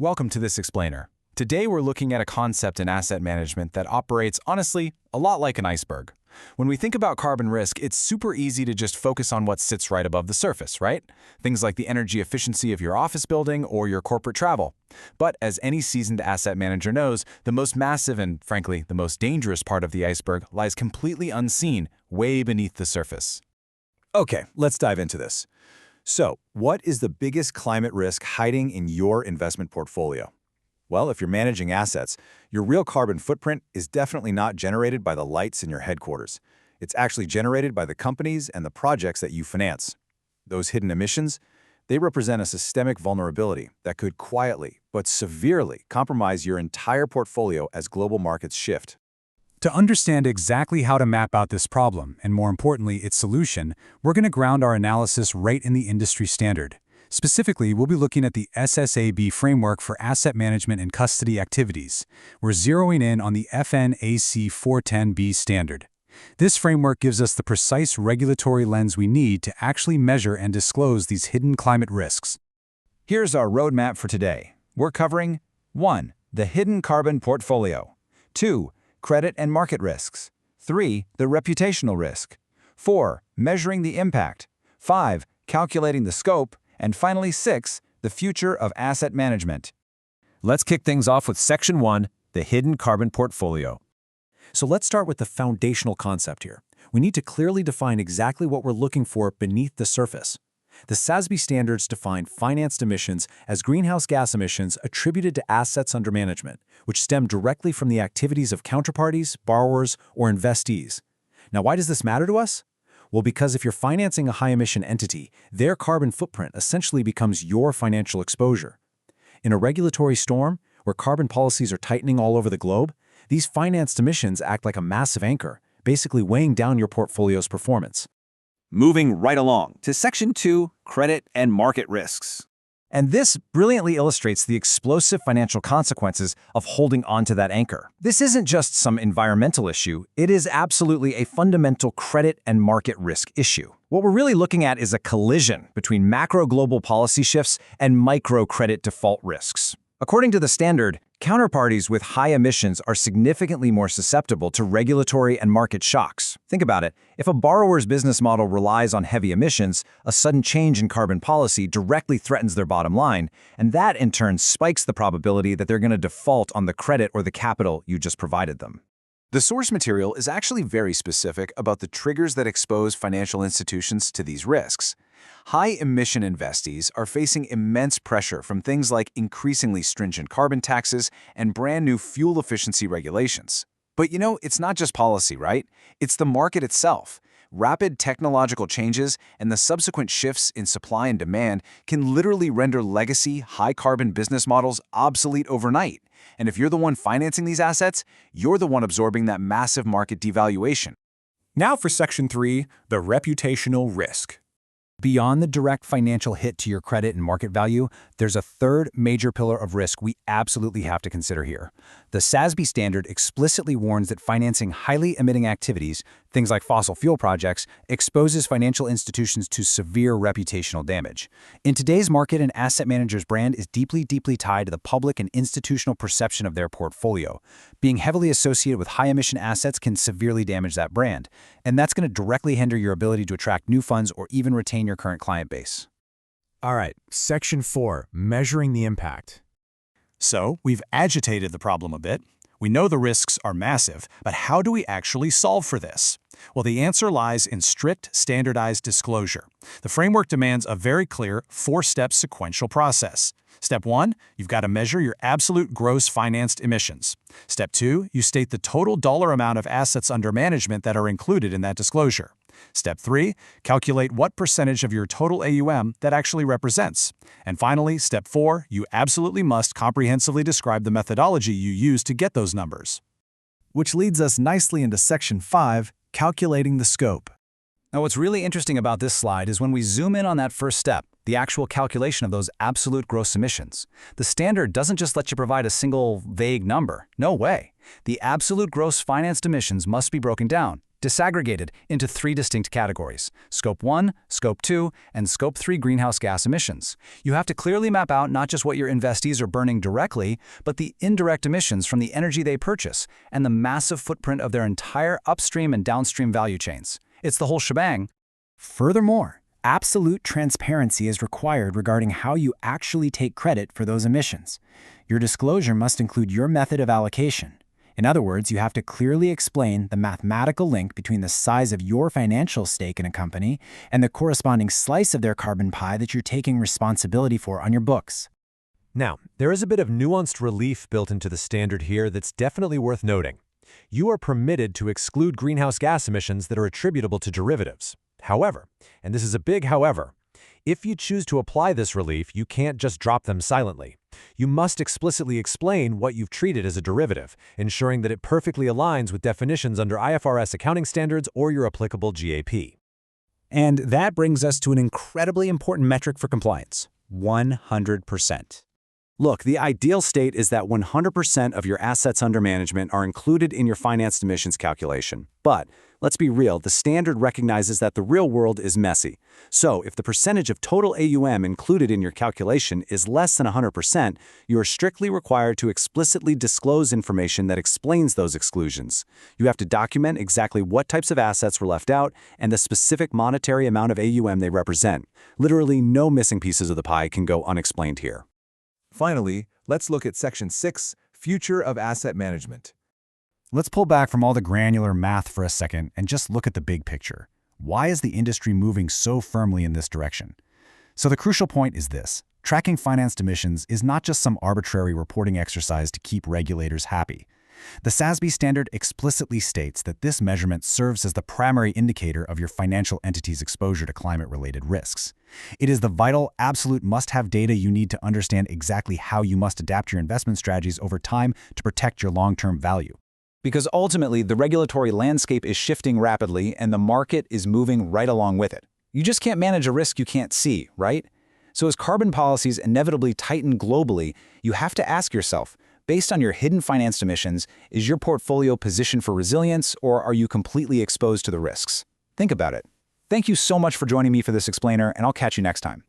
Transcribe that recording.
Welcome to this explainer. Today we're looking at a concept in asset management that operates, honestly, a lot like an iceberg. When we think about carbon risk, it's super easy to just focus on what sits right above the surface, right? Things like the energy efficiency of your office building or your corporate travel. But as any seasoned asset manager knows, the most massive and, frankly, the most dangerous part of the iceberg lies completely unseen, way beneath the surface. Okay, let's dive into this. So, what is the biggest climate risk hiding in your investment portfolio? Well, if you're managing assets, your real carbon footprint is definitely not generated by the lights in your headquarters. It's actually generated by the companies and the projects that you finance. Those hidden emissions, they represent a systemic vulnerability that could quietly but severely compromise your entire portfolio as global markets shift. To understand exactly how to map out this problem, and more importantly, its solution, we're going to ground our analysis right in the industry standard. Specifically, we'll be looking at the SASB framework for asset management and custody activities. We're zeroing in on the FNAC 410B standard. This framework gives us the precise regulatory lens we need to actually measure and disclose these hidden climate risks. Here's our roadmap for today. We're covering 1. The hidden carbon portfolio. 2. Credit and market risks. 3. The reputational risk. 4. Measuring the impact. 5. Calculating the scope. And finally, 6. The future of asset management. Let's kick things off with Section 1, the hidden carbon portfolio. So let's start with the foundational concept here. We need to clearly define exactly what we're looking for beneath the surface. The SASB standards define financed emissions as greenhouse gas emissions attributed to assets under management, which stem directly from the activities of counterparties, borrowers, or investees. Now, why does this matter to us? Well, because if you're financing a high-emission entity, their carbon footprint essentially becomes your financial exposure. In a regulatory storm, where carbon policies are tightening all over the globe, these financed emissions act like a massive anchor, basically weighing down your portfolio's performance. Moving right along to Section 2, credit and market risks. And this brilliantly illustrates the explosive financial consequences of holding onto that anchor. This isn't just some environmental issue, it is absolutely a fundamental credit and market risk issue. What we're really looking at is a collision between macro global policy shifts and micro credit default risks. According to the standard, counterparties with high emissions are significantly more susceptible to regulatory and market shocks. Think about it. If a borrower's business model relies on heavy emissions, a sudden change in carbon policy directly threatens their bottom line, and that in turn spikes the probability that they're going to default on the credit or the capital you just provided them. The source material is actually very specific about the triggers that expose financial institutions to these risks. High-emission investees are facing immense pressure from things like increasingly stringent carbon taxes and brand-new fuel efficiency regulations. But it's not just policy, right? It's the market itself. Rapid technological changes and the subsequent shifts in supply and demand can literally render legacy, high-carbon business models obsolete overnight. And if you're the one financing these assets, you're the one absorbing that massive market devaluation. Now for Section 3, the reputational risk. Beyond the direct financial hit to your credit and market value, there's a third major pillar of risk we absolutely have to consider here. The SASB standard explicitly warns that financing highly emitting activities, things like fossil fuel projects, exposes financial institutions to severe reputational damage. In today's market, an asset manager's brand is deeply tied to the public and institutional perception of their portfolio. Being heavily associated with high-emission assets can severely damage that brand, and that's going to directly hinder your ability to attract new funds or even retain your current client base. All right, Section 4, measuring the impact. So, we've agitated the problem a bit. We know the risks are massive, but how do we actually solve for this? Well, the answer lies in strict, standardized disclosure. The framework demands a very clear, four-step sequential process. Step 1, you've got to measure your absolute gross financed emissions. Step 2, you state the total dollar amount of assets under management that are included in that disclosure. Step 3, calculate what percentage of your total AUM that actually represents. And finally, Step 4, you absolutely must comprehensively describe the methodology you use to get those numbers. Which leads us nicely into Section 5, calculating the scope. Now, what's really interesting about this slide is when we zoom in on that first step, the actual calculation of those absolute gross emissions. The standard doesn't just let you provide a single vague number. No way. The absolute gross financed emissions must be broken down. disaggregated into 3 distinct categories: Scope 1, Scope 2, and Scope 3 greenhouse gas emissions. You have to clearly map out not just what your investees are burning directly, but the indirect emissions from the energy they purchase and the massive footprint of their entire upstream and downstream value chains. It's the whole shebang. Furthermore, absolute transparency is required regarding how you actually take credit for those emissions. Your disclosure must include your method of allocation. In other words, you have to clearly explain the mathematical link between the size of your financial stake in a company and the corresponding slice of their carbon pie that you're taking responsibility for on your books. Now, there is a bit of nuanced relief built into the standard here that's definitely worth noting. You are permitted to exclude greenhouse gas emissions that are attributable to derivatives. However, and this is a big however, if you choose to apply this relief, you can't just drop them silently. You must explicitly explain what you've treated as a derivative, ensuring that it perfectly aligns with definitions under IFRS accounting standards or your applicable GAAP. And that brings us to an incredibly important metric for compliance: 100%. Look, the ideal state is that 100% of your assets under management are included in your financed emissions calculation. But let's be real, the standard recognizes that the real world is messy. So if the percentage of total AUM included in your calculation is less than 100%, you are strictly required to explicitly disclose information that explains those exclusions. You have to document exactly what types of assets were left out and the specific monetary amount of AUM they represent. Literally, no missing pieces of the pie can go unexplained here. Finally, let's look at Section 6, Future of Asset Management. Let's pull back from all the granular math for a second and just look at the big picture. Why is the industry moving so firmly in this direction? So the crucial point is this: tracking financed emissions is not just some arbitrary reporting exercise to keep regulators happy. The SASB standard explicitly states that this measurement serves as the primary indicator of your financial entity's exposure to climate-related risks. It is the vital, absolute must-have data you need to understand exactly how you must adapt your investment strategies over time to protect your long-term value. Because ultimately, the regulatory landscape is shifting rapidly and the market is moving right along with it. You just can't manage a risk you can't see, right? So as carbon policies inevitably tighten globally, you have to ask yourself, based on your hidden financed emissions, is your portfolio positioned for resilience, or are you completely exposed to the risks? Think about it. Thank you so much for joining me for this explainer, and I'll catch you next time.